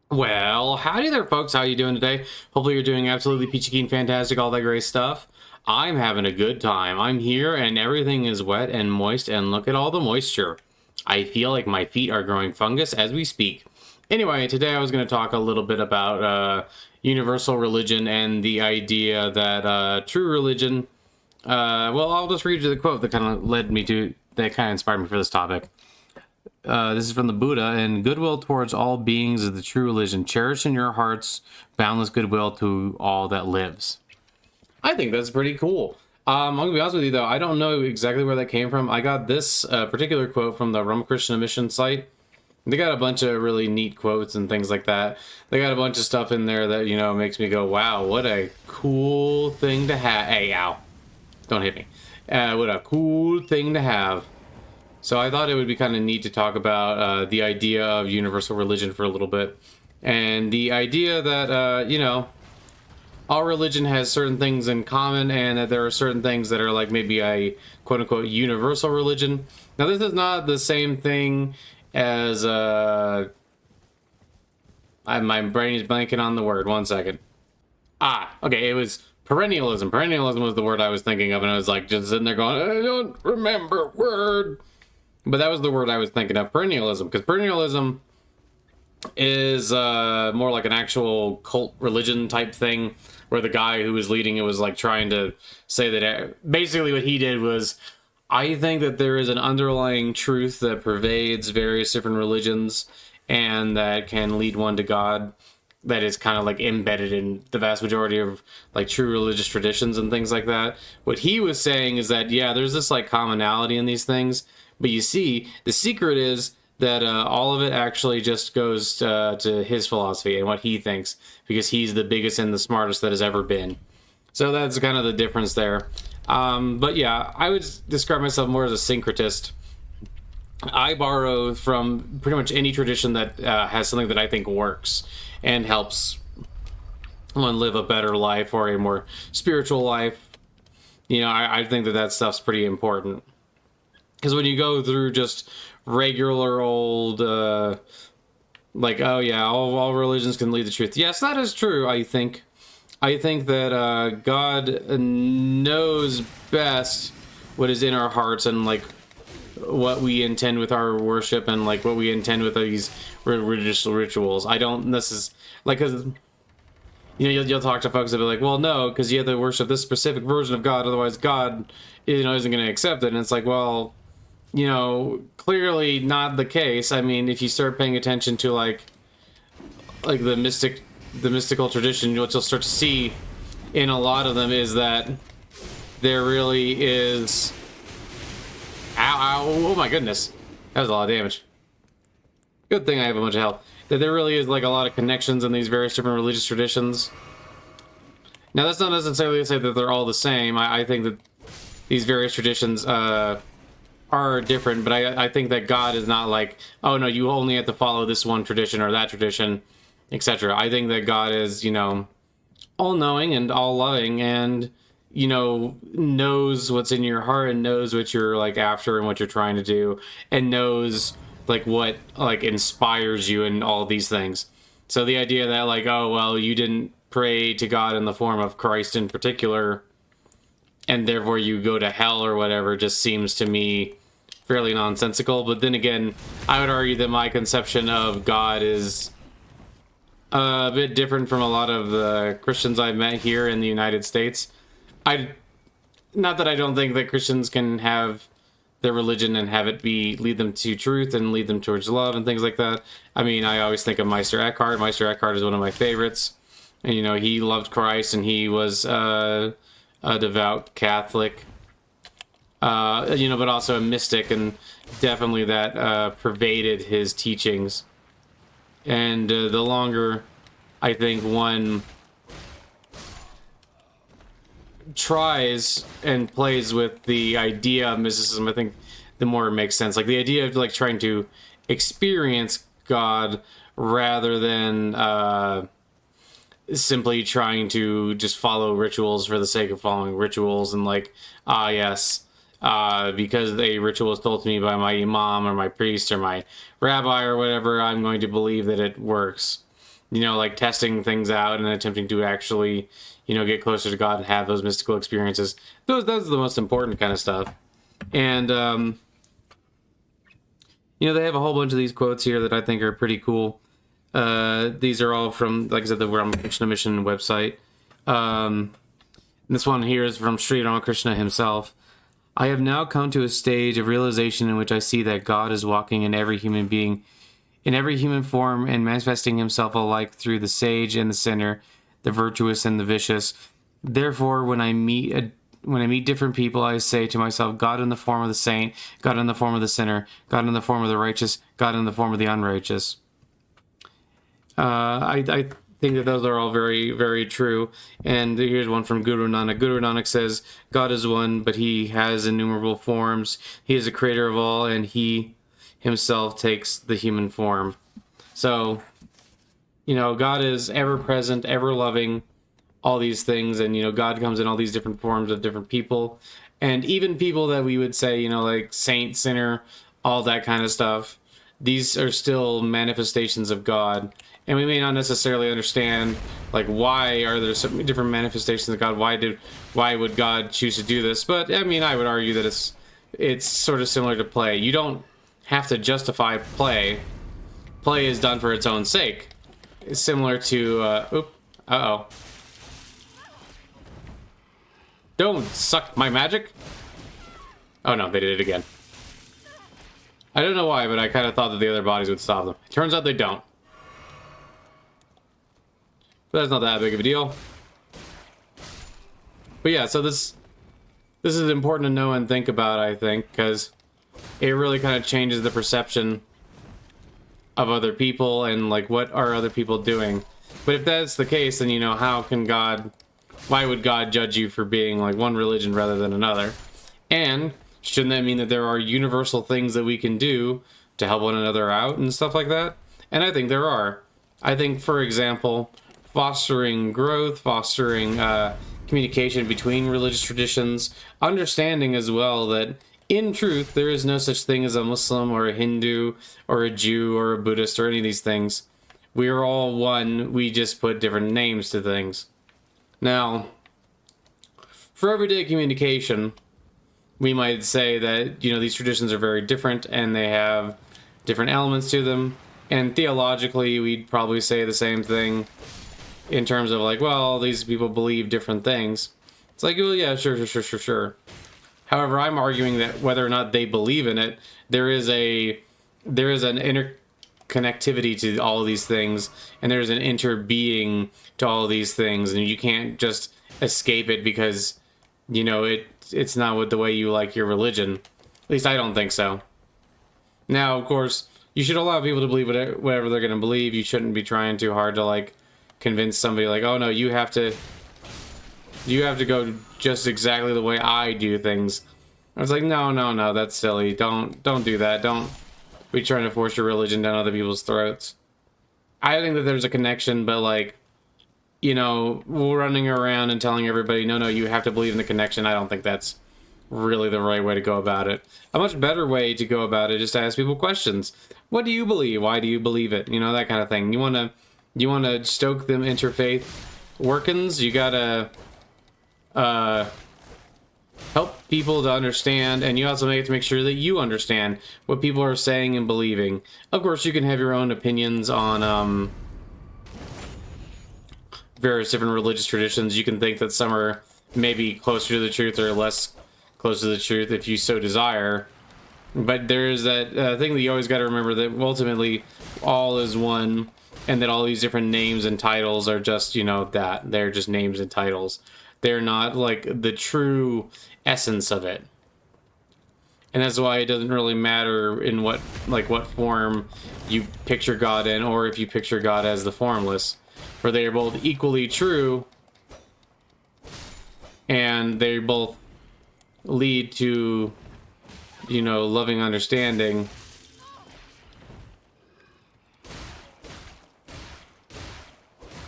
Well, howdy there, folks. How you doing today? Hopefully you're doing absolutely peachy keen, fantastic, all that great stuff. I'm having a good time. I'm here and everything is wet and moist, and look at all the moisture. I feel like my feet are growing fungus as we speak. Anyway, today I was going to talk a little bit about universal religion and the idea that true religion. Well, I'll just read you the quote that kind of inspired me for this topic. This is from the Buddha, and goodwill towards all beings is the true religion. Cherish in your hearts boundless goodwill to all that lives. I think that's pretty cool. I'm gonna be honest with you though, I don't know exactly where that came from. I got this particular quote from the Rum Christian Mission site. They got a bunch of really neat quotes and things like that. They got a bunch of stuff in there that, makes me go, wow, what a cool thing to have. Hey, ow. Don't hit me. What a cool thing to have. So I thought it would be kind of neat to talk about the idea of universal religion for a little bit. And the idea that, all religion has certain things in common, and that there are certain things that are like maybe a quote-unquote universal religion. Now, this is not the same thing as... my brain is blanking on the word. One second. Okay, it was perennialism. Perennialism was the word I was thinking of, and I was like just sitting there going, I don't remember word. But that was the word I was thinking of, perennialism, because perennialism is more like an actual cult religion type thing, where the guy who was leading it was like trying to say that basically what he did was, I think that there is an underlying truth that pervades various different religions and that can lead one to God, that is kind of like embedded in the vast majority of like true religious traditions and things like that. What he was saying is that, yeah, there's this like commonality in these things, but you see, the secret is that all of it actually just goes to his philosophy and what he thinks, because he's the biggest and the smartest that has ever been. So that's kind of the difference there. But yeah, I would describe myself more as a syncretist. I borrow from pretty much any tradition that has something that I think works and helps one live a better life or a more spiritual life. I think that stuff's pretty important. Because when you go through just regular old, like, oh yeah, all religions can lead to truth. Yes, that is true, I think. I think that God knows best what is in our hearts and, like, what we intend with our worship and, like, what we intend with these religious rituals. I don't necessarily, like, because, you'll talk to folks that be like, well, no, because you have to worship this specific version of God, otherwise God, isn't going to accept it. And it's like, well... clearly not the case. I mean, if you start paying attention to like the mystical tradition, what you'll start to see in a lot of them is that there really is. Ow, ow, oh my goodness. That was a lot of damage. Good thing I have a bunch of health. That there really is like a lot of connections in these various different religious traditions. Now, that's not necessarily to say that they're all the same. I think that these various traditions, are different, but I think that God is not like, oh no, you only have to follow this one tradition or that tradition, etc. I think that God is, all-knowing and all-loving and, knows what's in your heart and knows what you're like after and what you're trying to do and knows like what like inspires you and all these things. So the idea that like, oh, well, you didn't pray to God in the form of Christ in particular, and therefore you go to hell or whatever, just seems to me fairly nonsensical. But then again, I would argue that my conception of God is a bit different from a lot of the Christians I've met here in the United States. Not that I don't think that Christians can have their religion and have it lead them to truth and lead them towards love and things like that. I mean, I always think of Meister Eckhart. Meister Eckhart is one of my favorites. And, he loved Christ and he was... a devout Catholic, but also a mystic, and definitely that pervaded his teachings. And the longer I think one tries and plays with the idea of mysticism, I think the more it makes sense. Like the idea of like trying to experience God rather than simply trying to just follow rituals for the sake of following rituals and like, yes, because a ritual is told to me by my imam or my priest or my rabbi or whatever, I'm going to believe that it works. you know, like testing things out and attempting to actually, you know, get closer to God and have those mystical experiences. Those are the most important kind of stuff. And, you know, they have a whole bunch of these quotes here that I think are pretty cool. These are all from, like I said, the Krishna Mission website. This one here is from Sri Ramakrishna himself. I have now come to a stage of realization in which I see that God is walking in every human being, in every human form, and manifesting himself alike through the sage and the sinner, the virtuous and the vicious. Therefore, when I meet different people, I say to myself, God in the form of the saint, God in the form of the sinner, God in the form of the righteous, God in the form of the unrighteous. I think that those are all very, very true. And here's one from Guru Nanak. Guru Nanak says, God is one, but he has innumerable forms. He is the creator of all, and he himself takes the human form. So, you know, God is ever present, ever loving, all these things. And, you know, God comes in all these different forms of different people. And even people that we would say, you know, like saint, sinner, all that kind of stuff. These are still manifestations of God. And we may not necessarily understand, like, why are there so many different manifestations of God? Why would God choose to do this? But I mean, I would argue that it's sort of similar to play. You don't have to justify play. Play is done for its own sake. It's similar to Don't suck my magic. Oh no, they did it again. I don't know why, but I kind of thought that the other bodies would stop them. It turns out they don't. But that's not that big of a deal. But yeah, so this is important to know and think about, I think, because it really kind of changes the perception of other people and, like, what are other people doing. But if that's the case, then, you know, why would God judge you for being, like, one religion rather than another? And shouldn't that mean that there are universal things that we can do to help one another out and stuff like that? And I think there are. I think, for example, fostering growth, fostering communication between religious traditions, understanding as well that in truth there is no such thing as a Muslim or a Hindu or a Jew or a Buddhist or any of these things. We are all one, we just put different names to things. Now, for everyday communication, we might say that, you know, these traditions are very different and they have different elements to them. And theologically, we'd probably say the same thing in terms of, like, well, these people believe different things. It's like, well, yeah, sure. However, I'm arguing that whether or not they believe in it, there is an interconnectivity to all of these things, and there's an interbeing to all of these things, and you can't just escape it because, you know, it's not with the way you like your religion. At least I don't think so. Now, of course, you should allow people to believe whatever they're going to believe. You shouldn't be trying too hard to, like, convince somebody, like, oh no, you have to go just exactly the way I do things. I was like, no, that's silly. Don't do that. Don't be trying to force your religion down other people's throats. I think that there's a connection, but, like, you know, running around and telling everybody, no, you have to believe in the connection, I don't think that's really the right way to go about it. A much better way to go about it is to ask people questions. What do you believe? Why do you believe it? You know, that kind of thing. You want to stoke them interfaith workings. You gotta help people to understand, and you also have to make sure that you understand what people are saying and believing. Of course, you can have your own opinions on various different religious traditions. You can think that some are maybe closer to the truth or less close to the truth if you so desire. But there's that thing that you always got to remember, that ultimately all is one, and that all these different names and titles are just, you know, that. They're just names and titles. They're not, like, the true essence of it. And that's why it doesn't really matter in what form you picture God in, or if you picture God as the formless. For they are both equally true, and they both lead to, you know, loving understanding.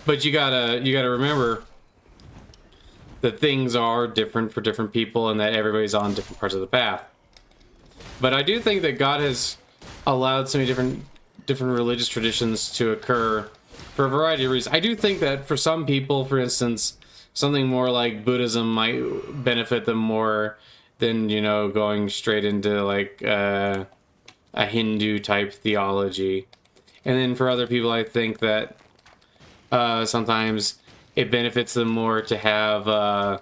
But you gotta remember that things are different for different people, and that everybody's on different parts of the path. But I do think that God has allowed so many different religious traditions to occur for a variety of reasons. I do think that for some people, for instance, something more like Buddhism might benefit them more than, you know, going straight into like a Hindu type theology. And then for other people, I think that sometimes it benefits them more to have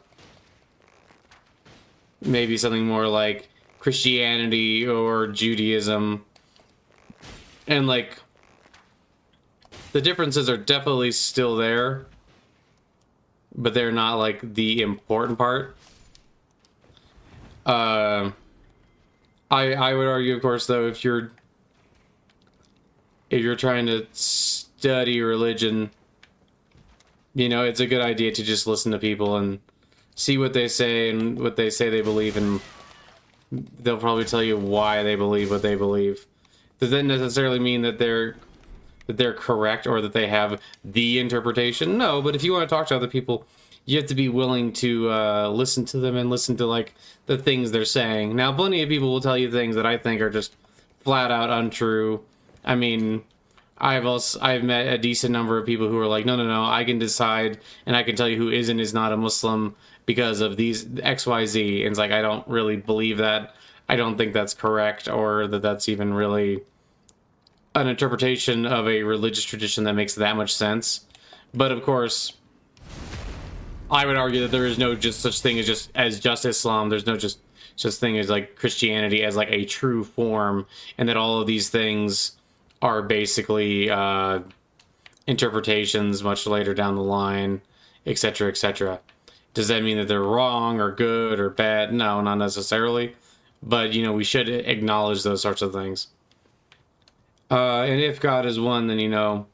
maybe something more like Christianity or Judaism. And like the differences are definitely still there, but they're not like the important part. I would argue, of course, though, if you're trying to study religion, you know, it's a good idea to just listen to people and see what they say and what they say they believe, and they'll probably tell you why they believe what they believe. Does that necessarily mean that they're correct or that they have the interpretation? No, but if you want to talk to other people, you have to be willing to listen to them and listen to like the things they're saying. Now, plenty of people will tell you things that I think are just flat out untrue. I mean, I've met a decent number of people who are like, no, I can decide and I can tell you who is and is not a Muslim because of these XYZ. And it's like, I don't really believe that. I don't think that's correct, or that that's even really an interpretation of a religious tradition that makes that much sense. But of course, I would argue that there is no just such thing as just Islam. There's no just thing as like Christianity as like a true form, and that all of these things are basically interpretations much later down the line, etc., etc. Does that mean that they're wrong or good or bad? No, not necessarily. But, you know, we should acknowledge those sorts of things. And if God is one, then, you know,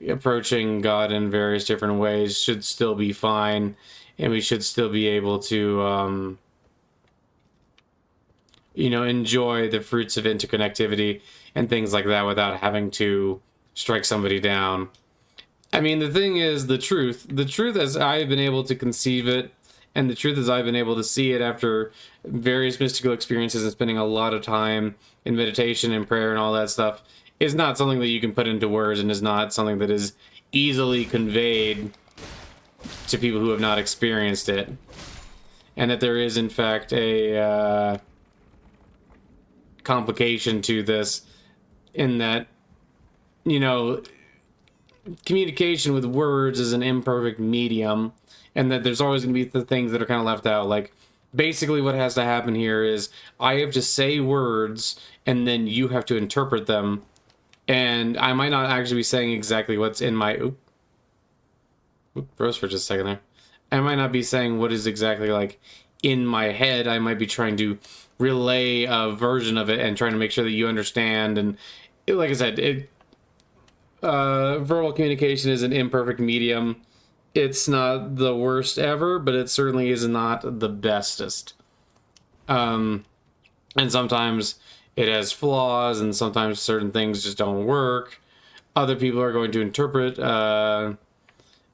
approaching God in various different ways should still be fine. And we should still be able to, you know, enjoy the fruits of interconnectivity and things like that without having to strike somebody down. I mean, the thing is, the truth as I've been able to conceive it, and the truth as I've been able to see it after various mystical experiences and spending a lot of time in meditation and prayer and all that stuff, is not something that you can put into words, and is not something that is easily conveyed to people who have not experienced it. And that there is, in fact, a complication to this, in that, you know, communication with words is an imperfect medium, and that there's always going to be the things that are kind of left out. Like, basically what has to happen here is I have to say words, and then you have to interpret them, and I might not actually be saying exactly what's in my... Oop, froze for just a second there. I might not be saying what is exactly, like, in my head. I might be trying to relay a version of it and trying to make sure that you understand. And like I said, verbal communication is an imperfect medium. It's not the worst ever, but it certainly is not the bestest. And sometimes it has flaws, and sometimes certain things just don't work. Other people are going to interpret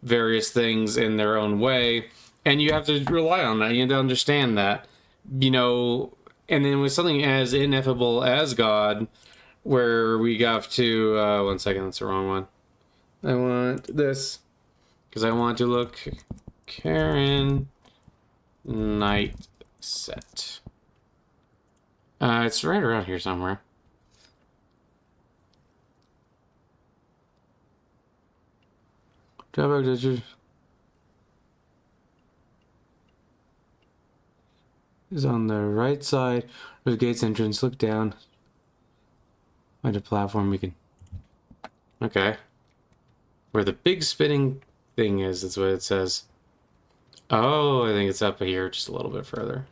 various things in their own way, and you have to rely on that. You have to understand that, you know. And then with something as ineffable as God, where we have to... one second, that's the wrong one. I want this, because I want to look Karen Night Set. It's right around here somewhere. Is on the right side of the gate's entrance. Look down. Find a platform we can... Okay. Where the big spinning thing is, that's what it says. Oh, I think it's up here just a little bit further.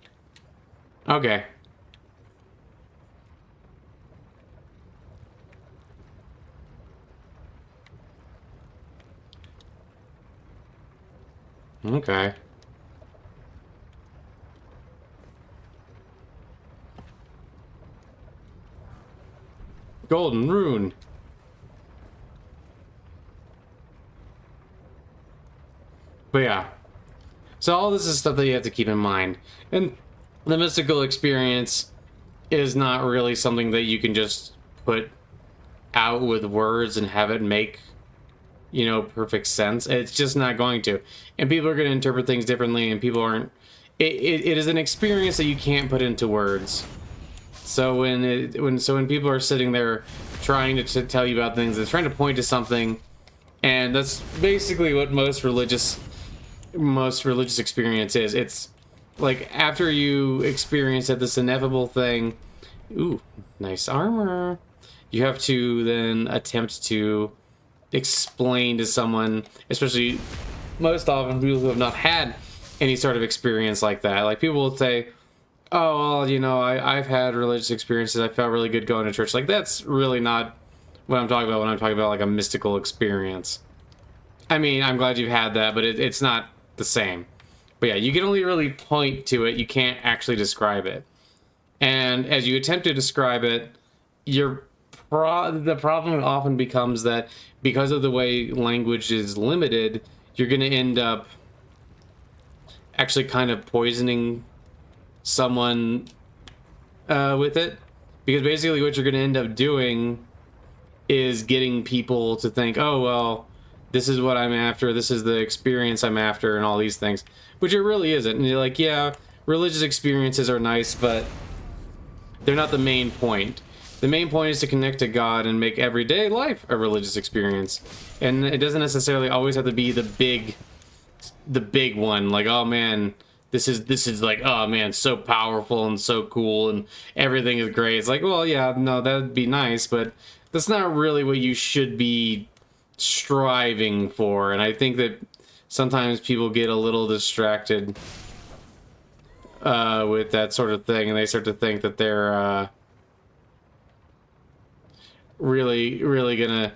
Okay. Okay. Golden rune. But yeah. So all this is stuff that you have to keep in mind. And the mystical experience is not really something that you can just put out with words and have it make, perfect sense. It's just not going to. And people are going to interpret things differently, and people aren't. It is an experience that you can't put into words. So when people are sitting there trying to tell you about things, they're trying to point to something, and that's basically what most religious experience is. It's like after you experience it, this ineffable thing. Ooh, nice armor. You have to then attempt to explain to someone, especially most often people who have not had any sort of experience like that. Like people will say, oh, well, I've had religious experiences. I felt really good going to church. Like, that's really not what I'm talking about when I'm talking about, like, a mystical experience. I mean, I'm glad you've had that, but it's not the same. But yeah, you can only really point to it. You can't actually describe it. And as you attempt to describe it, the problem often becomes that because of the way language is limited, you're going to end up actually kind of poisoning someone with it, because basically what you're going to end up doing is getting people to think, oh, well, this is what I'm after, this is the experience I'm after, and all these things, which it really isn't. And you're like, yeah, religious experiences are nice, but they're not the main point. The main point is to connect to God and make everyday life a religious experience, and it doesn't necessarily always have to be the big one, like, oh man, this is like, oh man, so powerful and so cool and everything is great. It's like, well, yeah, no, that'd be nice, but that's not really what you should be striving for. And I think that sometimes people get a little distracted with that sort of thing, and they start to think that they're really gonna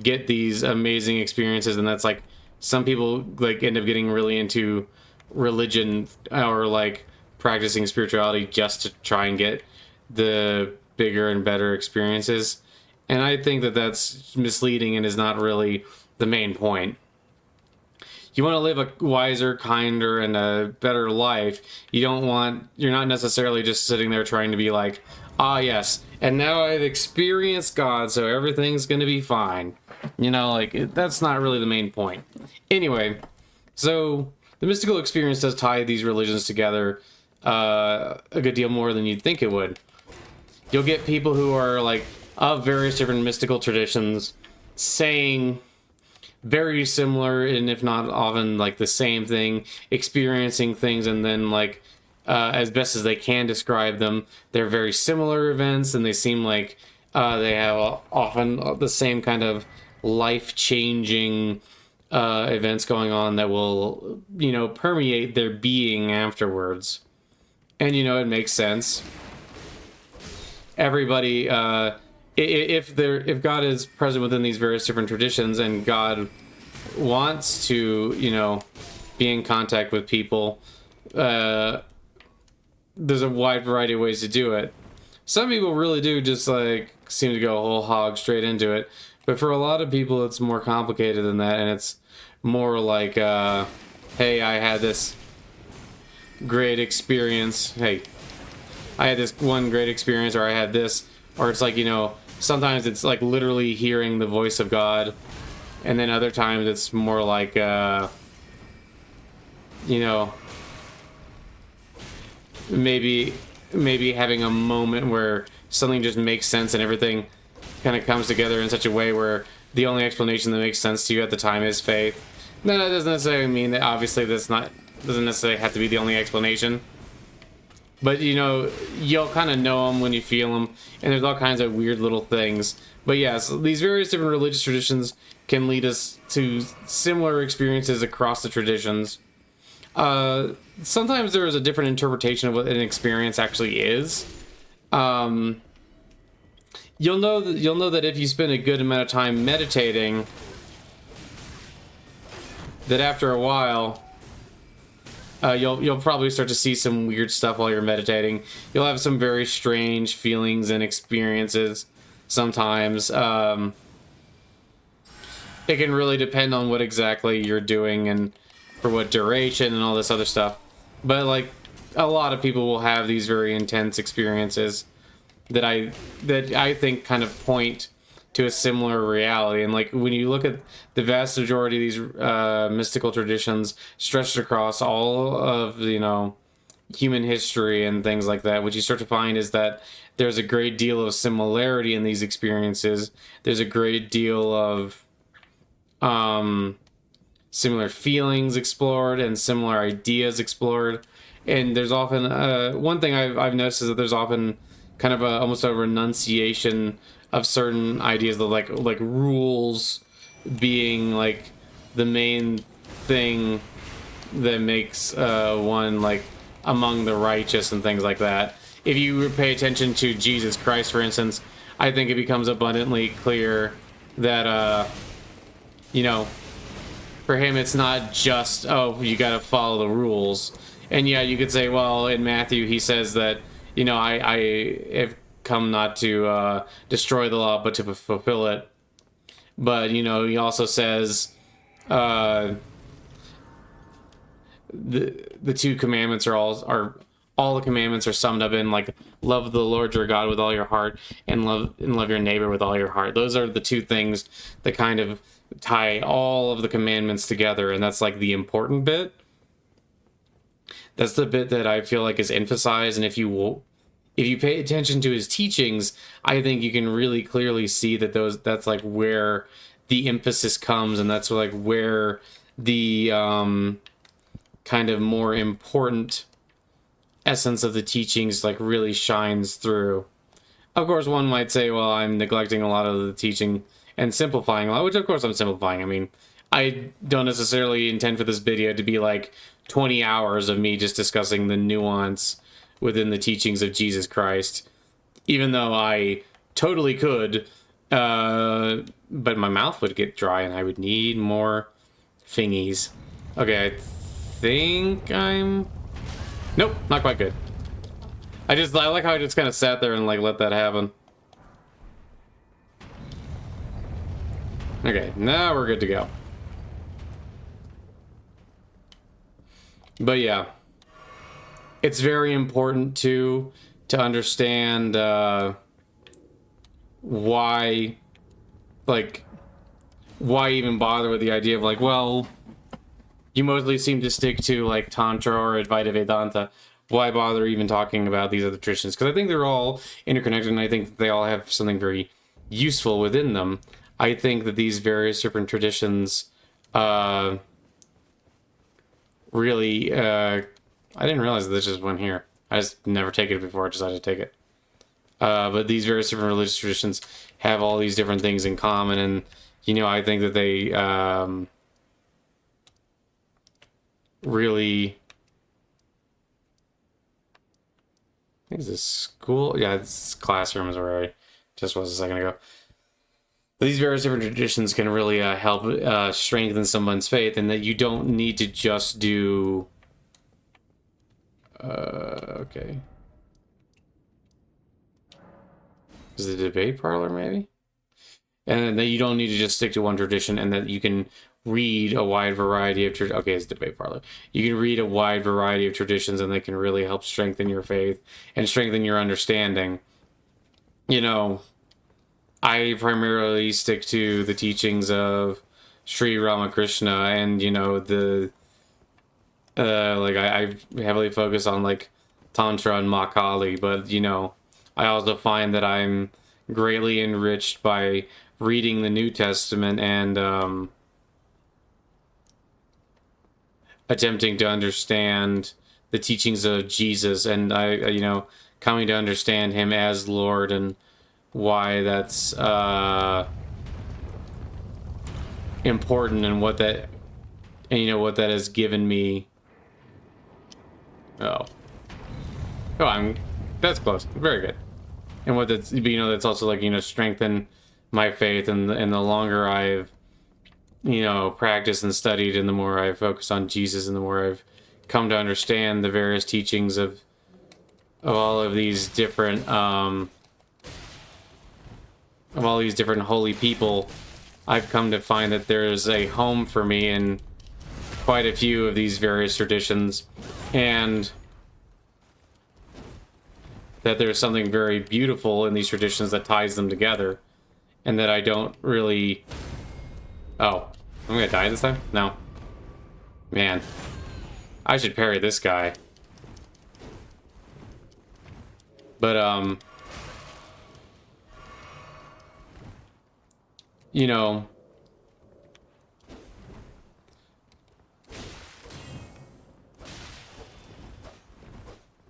get these amazing experiences, and that's like, some people like end up getting really into religion or like practicing spirituality just to try and get the bigger and better experiences. And I think that that's misleading and is not really the main point. You want to live a wiser, kinder, and a better life. You're not necessarily just sitting there trying to be like, ah, yes, and now I've experienced God, so everything's going to be fine. That's not really the main point. Anyway, so the mystical experience does tie these religions together a good deal more than you'd think it would. You'll get people who are like of various different mystical traditions saying very similar, and if not often like the same thing, experiencing things, and then like as best as they can describe them, they're very similar events, and they seem like they have often the same kind of life-changing events going on that will, permeate their being afterwards. And, it makes sense. Everybody, if God is present within these various different traditions, and God wants to, be in contact with people, there's a wide variety of ways to do it. Some people really do just like seem to go whole hog straight into it. But for a lot of people, it's more complicated than that, and it's more like, hey, I had this great experience. Hey, I had this one great experience, or I had this, or it's like, sometimes it's like literally hearing the voice of God, and then other times it's more like, maybe having a moment where something just makes sense and everything kind of comes together in such a way where the only explanation that makes sense to you at the time is faith. No, that doesn't necessarily mean that obviously doesn't necessarily have to be the only explanation. But you'll kind of know them when you feel them, and there's all kinds of weird little things. But yes, these various different religious traditions can lead us to similar experiences across the traditions. Sometimes there is a different interpretation of what an experience actually is. You'll know that if you spend a good amount of time meditating, that after a while, you'll probably start to see some weird stuff while you're meditating. You'll have some very strange feelings and experiences sometimes. It can really depend on what exactly you're doing and for what duration and all this other stuff. But like a lot of people will have these very intense experiences that I think kind of point to a similar reality. And like when you look at the vast majority of these mystical traditions stretched across all of, you know, human history and things like that, what you start to find is that there's a great deal of similarity in these experiences. There's a great deal of similar feelings explored and similar ideas explored. And there's often one thing I've noticed is that there's often kind of almost a renunciation of certain ideas of like rules being like the main thing that makes one like among the righteous and things like that. If you pay attention to Jesus Christ, for instance, I think it becomes abundantly clear that you know, for him it's not just, oh, you got to follow the rules. And yeah, you could say, well, in Matthew he says that, you know, I have come not to destroy the law but to fulfill it. But you know, he also says the two commandments are all the commandments are summed up in like love the Lord your God with all your heart and love your neighbor with all your heart. Those are the two things that kind of tie all of the commandments together, and that's like the important bit. That's the bit that I feel like is emphasized, and if you pay attention to his teachings, I think you can really clearly see that that's like where the emphasis comes, and that's like where the kind of more important essence of the teachings like really shines through. Of course, one might say, well, I'm neglecting a lot of the teaching and simplifying a lot, which of course I'm simplifying. I mean, I don't necessarily intend for this video to be like 20 hours of me just discussing the nuance within the teachings of Jesus Christ, even though I totally could, but my mouth would get dry and I would need more thingies. Okay, I think I'm... Nope, not quite good. I like how I just kind of sat there and like let that happen. Okay, now we're good to go. But yeah, it's very important to understand why even bother with the idea of like, well, you mostly seem to stick to like Tantra or Advaita Vedanta. Why bother even talking about these other traditions? Because I think they're all interconnected, and I think that they all have something very useful within them. I think that these various different traditions really... I didn't realize that this just went here. I just never taken it before. I decided to take it. But these various different religious traditions have all these different things in common, and, you know, I think that they really... I think it's a school. Yeah, it's classrooms where I just was a second ago. But these various different traditions can really help strengthen someone's faith, and that you don't need to just do... okay. Is it a debate parlor, maybe? And that you don't need to just stick to one tradition, and that you can read a wide variety of... Okay, it's debate parlor. You can read a wide variety of traditions, and they can really help strengthen your faith and strengthen your understanding. You know, I primarily stick to the teachings of Sri Ramakrishna, and, you know, the... like, I heavily focus on, like, Tantra and Ma Kali, but, you know, I also find that I'm greatly enriched by reading the New Testament and attempting to understand the teachings of Jesus, and you know, coming to understand him as Lord, and why that's important, and what that, and you know, what that has given me. That's close. Very good. And what that's, you know, that's also like, you know, strengthen my faith, and the longer I've, you know, practiced and studied, and the more I've focused on Jesus, and the more I've come to understand the various teachings of all of these different holy people, I've come to find that there's a home for me in quite a few of these various traditions, and that there's something very beautiful in these traditions that ties them together. and that I don't really... Oh, I'm gonna die this time? No. Man. I should parry this guy. But, you know...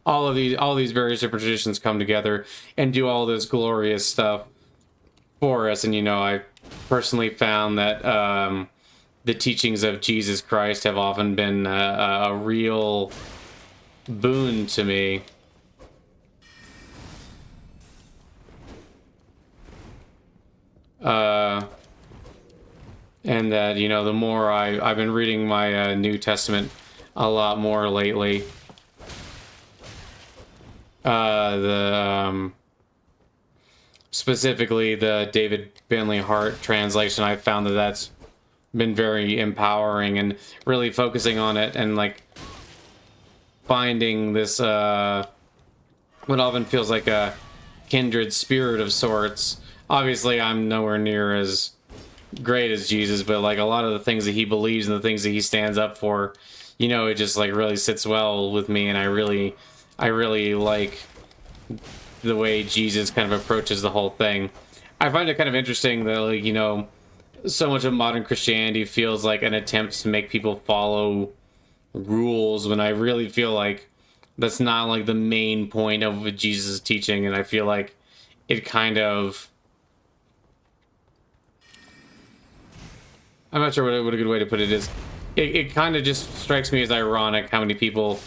all these various different traditions come together and do all this glorious stuff for us. And, you know, I personally found that the teachings of Jesus Christ have often been a real boon to me. And that, you know, the more I've been reading my New Testament a lot more lately. Specifically the David Bentley Hart translation, I found that that's been very empowering, and really focusing on it and like finding this what often feels like a kindred spirit of sorts. Obviously I'm nowhere near as great as Jesus, but like a lot of the things that he believes and the things that he stands up for, you know, it just like really sits well with me. And I really like the way Jesus kind of approaches the whole thing. I find it kind of interesting that, like, you know, so much of modern Christianity feels like an attempt to make people follow rules, when I really feel like that's not like the main point of Jesus' teaching. And I feel like it kind of... I'm not sure what a good way to put it is. It kind of just strikes me as ironic how many people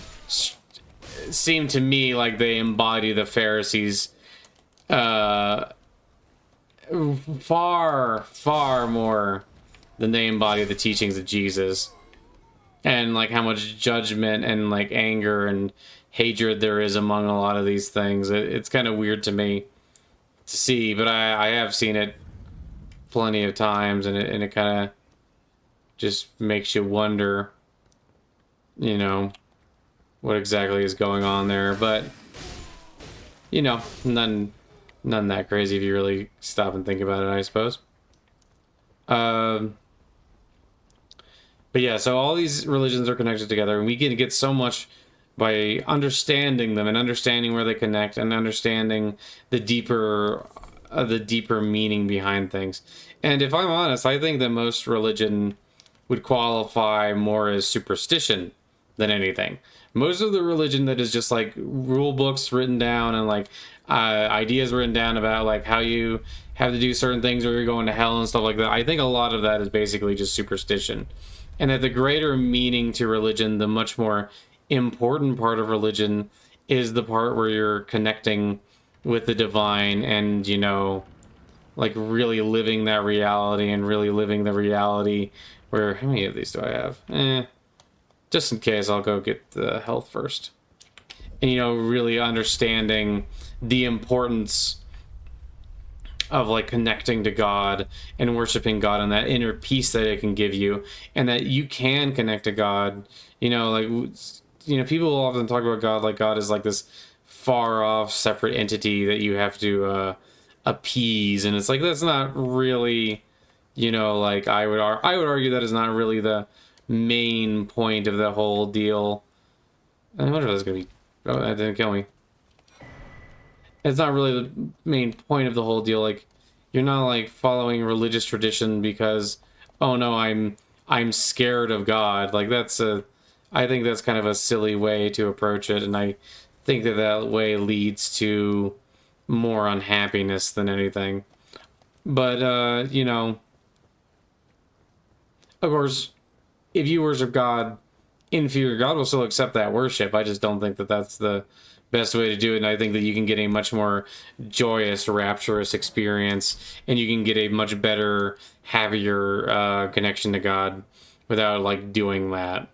seem to me like they embody the Pharisees far more than they embody the teachings of Jesus. And like how much judgment and like anger and hatred there is among a lot of these things. It's kind of weird to me to see, but I have seen it plenty of times, and it kind of just makes you wonder, you know, what exactly is going on there. But, you know, none that crazy if you really stop and think about it, I suppose. But yeah, so all these religions are connected together, and we can get so much by understanding them and understanding where they connect and understanding the deeper meaning behind things. And if I'm honest, I think that most religion would qualify more as superstition than anything. Most of the religion that is just like rule books written down and like ideas written down about like how you have to do certain things or you're going to hell and stuff like that, I think a lot of that is basically just superstition. And that the greater meaning to religion, the much more important part of religion, is the part where you're connecting with the divine and, you know, like really living that reality and really living the reality where... How many of these do I have? Just in case, I'll go get the health first. And, you know, really understanding the importance of like connecting to God and worshiping God, and that inner peace that it can give you, and that you can connect to God. You know, like, you know, people often talk about God like God is like this far off separate entity that you have to appease, and it's like that's not really, you know, like I would argue that is not really the main point of the whole deal. I wonder if that's gonna be... Oh, that didn't kill me. It's not really the main point of the whole deal. Like, you're not like following religious tradition because, oh no, I'm scared of God. Like, I think that's kind of a silly way to approach it, and I think that way leads to more unhappiness than anything. But you know, of course, if you worship God in fear, God will still accept that worship. I just don't think that that's the best way to do it. And I think that you can get a much more joyous, rapturous experience, and you can get a much better, happier connection to God without like doing that.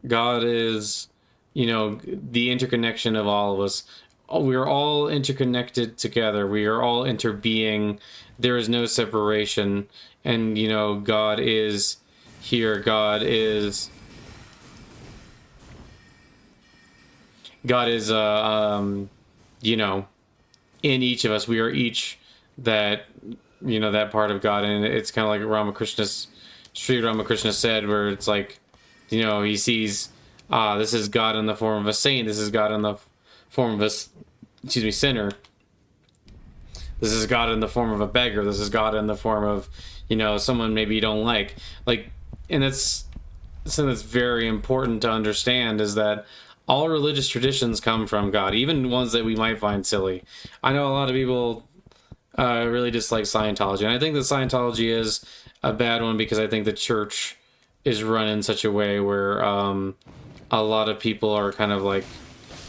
God is, you know, the interconnection of all of us. We are all interconnected together. We are all interbeing. There is no separation. And, you know, God is here. God is, you know, in each of us. We are each that, that part of God. And it's kind of like Sri Ramakrishna said, where it's like, he sees, this is God in the form of a saint. This is God in the form of a, sinner. This is God in the form of a beggar. This is God in the form of, someone maybe you don't like. And that's something that's very important to understand, is that all religious traditions come from God, even ones that we might find silly. I know a lot of people really dislike Scientology, and I think that Scientology is a bad one because I think the church is run in such a way where a lot of people are kind of like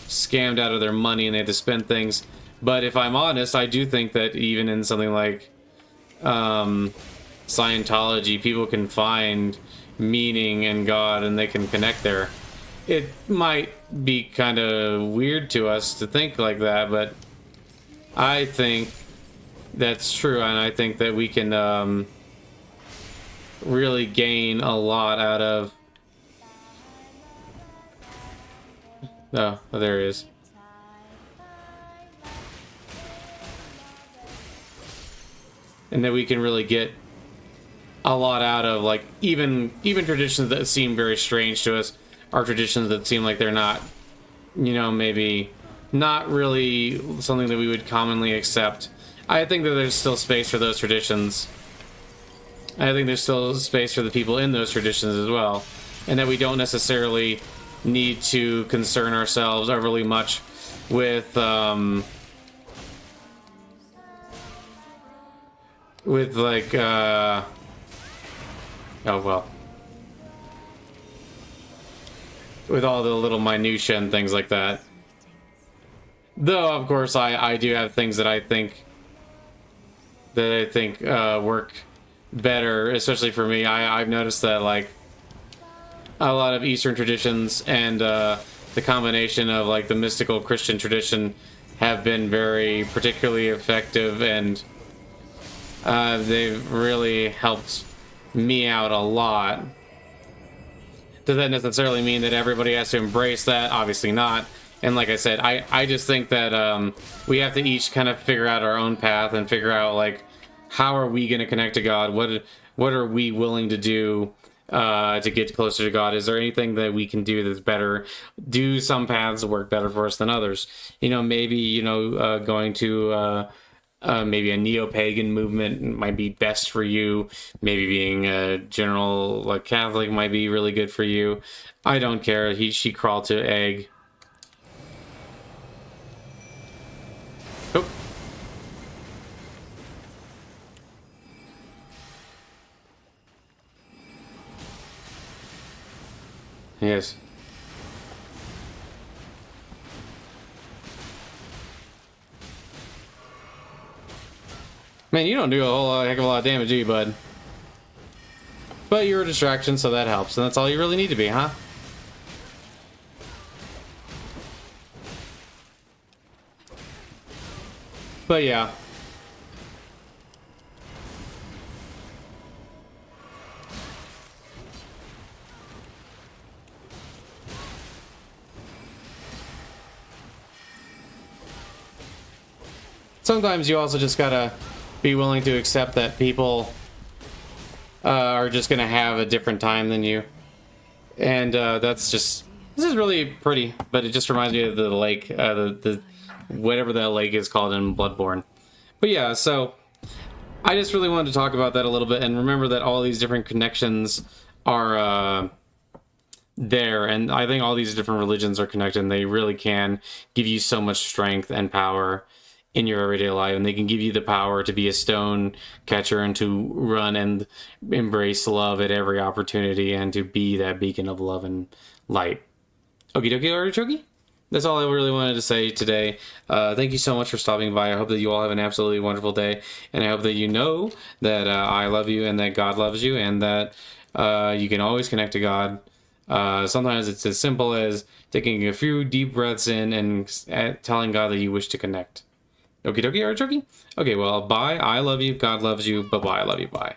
scammed out of their money and they have to spend things. But if I'm honest, I do think that even in something like Scientology, people can find meaning in God and they can connect there. It might be kind of weird to us to think like that, but I think that's true, and I think that we can really gain a lot out of... Oh, there he is. And that we can really get a lot out of, like, even traditions that seem very strange to us are traditions that seem like they're not, maybe not really something that we would commonly accept. I think that there's still space for those traditions. I think there's still space for the people in those traditions as well. And that we don't necessarily need to concern ourselves overly much with like, oh well. With all the little minutia and things like that. Though, of course, I do have things that I think work better, especially for me. I've noticed that, like, a lot of Eastern traditions and the combination of, like, the mystical Christian tradition have been very particularly effective, and they've really helped me out a lot. Does that necessarily mean that everybody has to embrace that? Obviously not. And like I said, I just think that we have to each kind of figure out our own path and figure out, like, how are we going to connect to God? What are we willing to do to get closer to God? Is there anything that we can do that's better? Do some paths work better for us than others? Maybe, going to maybe a neo-pagan movement might be best for you. Maybe being a general, like, Catholic might be really good for you. I don't care. She crawled to egg. Oh. Yes. Man, you don't do a whole heck of a lot of damage, do you, bud? But you're a distraction, so that helps, and that's all you really need to be, huh? But yeah. Sometimes you also just gotta be willing to accept that people are just gonna have a different time than you. And this is really pretty, but it just reminds me of the lake, the whatever that lake is called in Bloodborne. But yeah, so I just really wanted to talk about that a little bit, and remember that all these different connections are there, and I think all these different religions are connected, and they really can give you so much strength and power in your everyday life, and they can give you the power to be a stone catcher and to run and embrace love at every opportunity and to be that beacon of love and light. Okie dokie, artichoke? That's all I really wanted to say today. Thank you so much for stopping by. I hope that you all have an absolutely wonderful day, and I hope that you know that I love you and that God loves you, and that you can always connect to God. Sometimes it's as simple as taking a few deep breaths in and telling God that you wish to connect. Okie dokie, artichoke? Okay, well, bye. I love you. God loves you. Bye-bye. I love you. Bye.